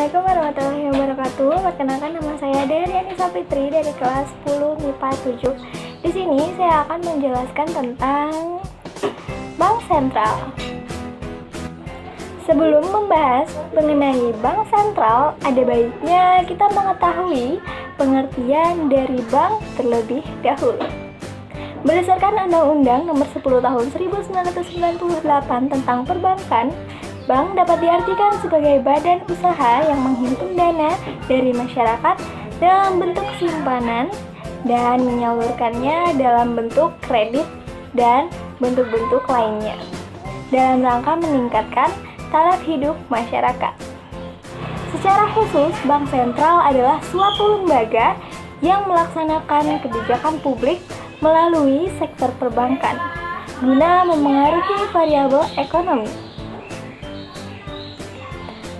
Assalamualaikum warahmatullahi wabarakatuh. Perkenalkan, nama saya Dery Anissa Fitri dari kelas 10 MIPA 7. Di sini saya akan menjelaskan tentang Bank Sentral. Sebelum membahas mengenai Bank Sentral, ada baiknya kita mengetahui pengertian dari bank terlebih dahulu. Berdasarkan Undang-Undang Nomor 10 Tahun 1998 tentang Perbankan, bank dapat diartikan sebagai badan usaha yang menghimpun dana dari masyarakat dalam bentuk simpanan dan menyalurkannya dalam bentuk kredit dan bentuk-bentuk lainnya dalam rangka meningkatkan taraf hidup masyarakat. Secara khusus, Bank Sentral adalah suatu lembaga yang melaksanakan kebijakan publik melalui sektor perbankan guna memengaruhi variabel ekonomi.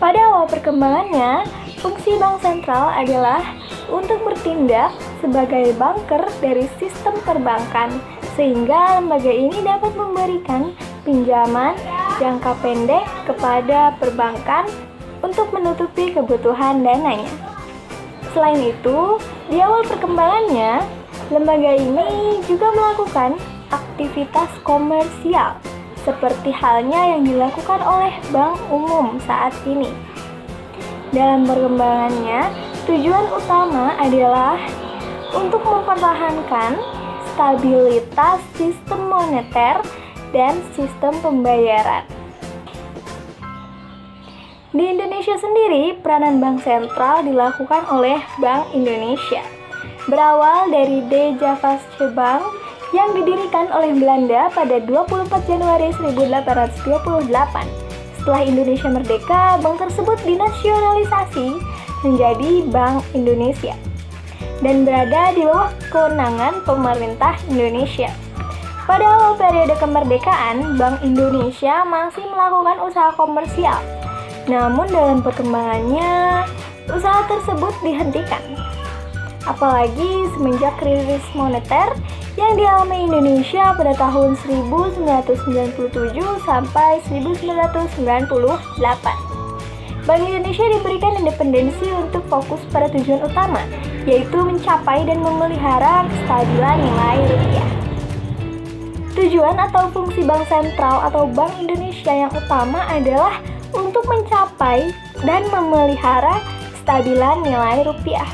Pada awal perkembangannya, fungsi bank sentral adalah untuk bertindak sebagai banker dari sistem perbankan, sehingga lembaga ini dapat memberikan pinjaman jangka pendek kepada perbankan untuk menutupi kebutuhan dananya. Selain itu, di awal perkembangannya, lembaga ini juga melakukan aktivitas komersial, seperti halnya yang dilakukan oleh bank umum saat ini. Dalam perkembangannya, tujuan utama adalah untuk mempertahankan stabilitas sistem moneter dan sistem pembayaran. Di Indonesia sendiri, peranan bank sentral dilakukan oleh Bank Indonesia. Berawal dari De Javasche Bank yang didirikan oleh Belanda pada 24 Januari 1828. Setelah Indonesia merdeka, bank tersebut dinasionalisasi menjadi Bank Indonesia dan berada di bawah kewenangan pemerintah Indonesia. Pada awal periode kemerdekaan, Bank Indonesia masih melakukan usaha komersial. Namun dalam perkembangannya, usaha tersebut dihentikan. Apalagi semenjak krisis moneter yang dialami Indonesia pada tahun 1997 sampai 1998. Bank Indonesia diberikan independensi untuk fokus pada tujuan utama, yaitu mencapai dan memelihara kestabilan nilai rupiah. Tujuan atau fungsi bank sentral atau Bank Indonesia yang utama adalah untuk mencapai dan memelihara kestabilan nilai rupiah.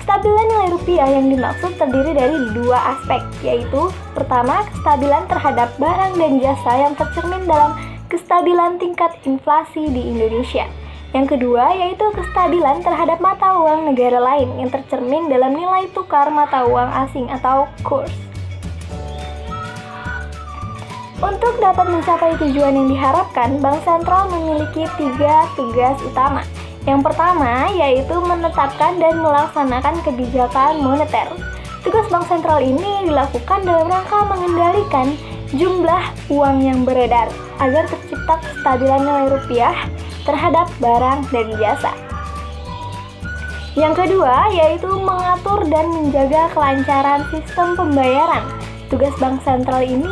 Kestabilan nilai rupiah yang dimaksud terdiri dari dua aspek, yaitu pertama, kestabilan terhadap barang dan jasa yang tercermin dalam kestabilan tingkat inflasi di Indonesia. Yang kedua, yaitu kestabilan terhadap mata uang negara lain yang tercermin dalam nilai tukar mata uang asing atau kurs. Untuk dapat mencapai tujuan yang diharapkan, Bank Sentral memiliki 3 tugas utama. Yang pertama, yaitu menetapkan dan melaksanakan kebijakan moneter. Tugas bank sentral ini dilakukan dalam rangka mengendalikan jumlah uang yang beredar agar tercipta kestabilan nilai rupiah terhadap barang dan jasa. Yang kedua, yaitu mengatur dan menjaga kelancaran sistem pembayaran. Tugas bank sentral ini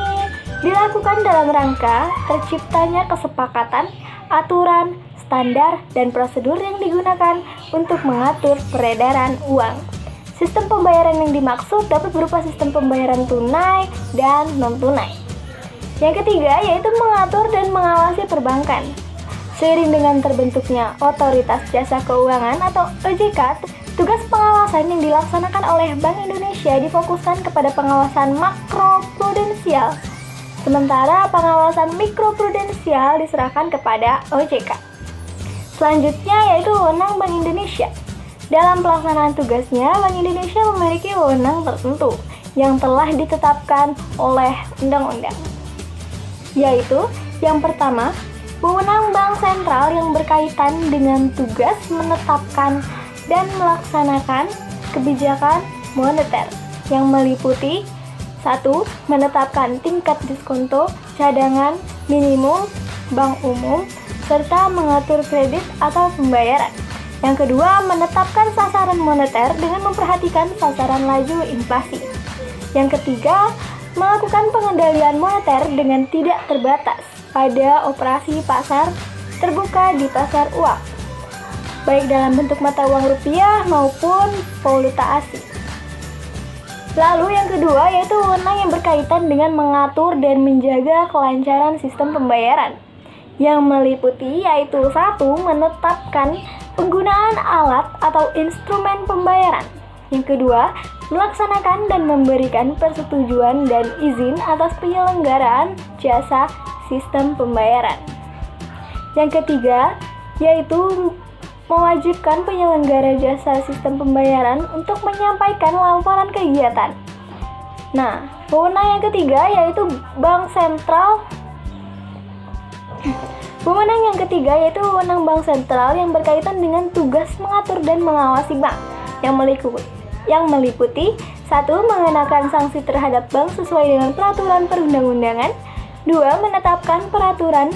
dilakukan dalam rangka terciptanya kesepakatan, aturan, standar, dan prosedur yang digunakan untuk mengatur peredaran uang. Sistem pembayaran yang dimaksud dapat berupa sistem pembayaran tunai dan non-tunai. Yang ketiga, yaitu mengatur dan mengawasi perbankan. Seiring dengan terbentuknya Otoritas Jasa Keuangan atau OJK, tugas pengawasan yang dilaksanakan oleh Bank Indonesia difokuskan kepada pengawasan makroprudensial, sementara pengawasan mikroprudensial diserahkan kepada OJK. Selanjutnya yaitu wewenang Bank Indonesia. Dalam pelaksanaan tugasnya, Bank Indonesia memiliki wewenang tertentu yang telah ditetapkan oleh undang-undang. Yaitu, yang pertama, wewenang Bank Sentral yang berkaitan dengan tugas menetapkan dan melaksanakan kebijakan moneter yang meliputi 1. Menetapkan tingkat diskonto, cadangan, minimum, bank umum, serta mengatur kredit atau pembayaran. Yang kedua, menetapkan sasaran moneter dengan memperhatikan sasaran laju inflasi. Yang ketiga, melakukan pengendalian moneter dengan tidak terbatas pada operasi pasar terbuka di pasar uang. baik dalam bentuk mata uang rupiah maupun valuta asing. Lalu yang kedua yaitu wewenang yang berkaitan dengan mengatur dan menjaga kelancaran sistem pembayaran, yang meliputi yaitu 1. Menetapkan penggunaan alat atau instrumen pembayaran. Yang kedua, melaksanakan dan memberikan persetujuan dan izin atas penyelenggaraan jasa sistem pembayaran. Yang ketiga, yaitu mewajibkan penyelenggara jasa sistem pembayaran untuk menyampaikan laporan kegiatan. Nah, wewenang yang ketiga yaitu Bank Sentral. Wewenang yang ketiga yaitu wewenang Bank Sentral yang berkaitan dengan tugas mengatur dan mengawasi bank, yang meliputi 1. Mengenakan sanksi terhadap bank sesuai dengan peraturan perundang-undangan. 2. Menetapkan peraturan.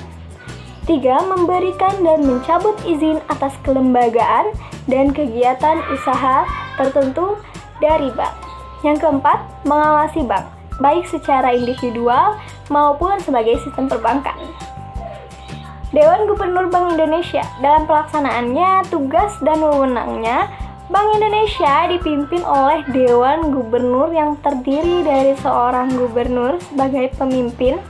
3. Memberikan dan mencabut izin atas kelembagaan dan kegiatan usaha tertentu dari bank. Yang keempat, mengawasi bank, baik secara individual maupun sebagai sistem perbankan. Dewan Gubernur Bank Indonesia dalam pelaksanaannya, tugas dan wewenangnya, Bank Indonesia dipimpin oleh Dewan Gubernur yang terdiri dari seorang gubernur sebagai pemimpin,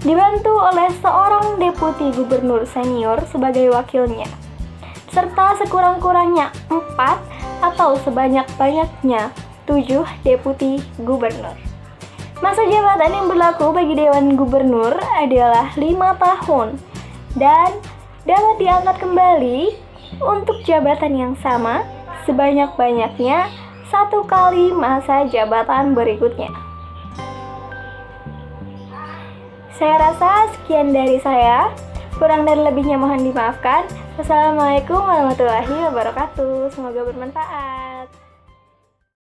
dibantu oleh seorang deputi gubernur senior sebagai wakilnya, serta sekurang-kurangnya 4 atau sebanyak-banyaknya 7 deputi gubernur. Masa jabatan yang berlaku bagi Dewan Gubernur adalah 5 tahun dan dapat diangkat kembali untuk jabatan yang sama sebanyak-banyaknya 1 kali masa jabatan berikutnya. Saya rasa sekian dari saya. Kurang dan lebihnya mohon dimaafkan. Wassalamualaikum warahmatullahi wabarakatuh. Semoga bermanfaat.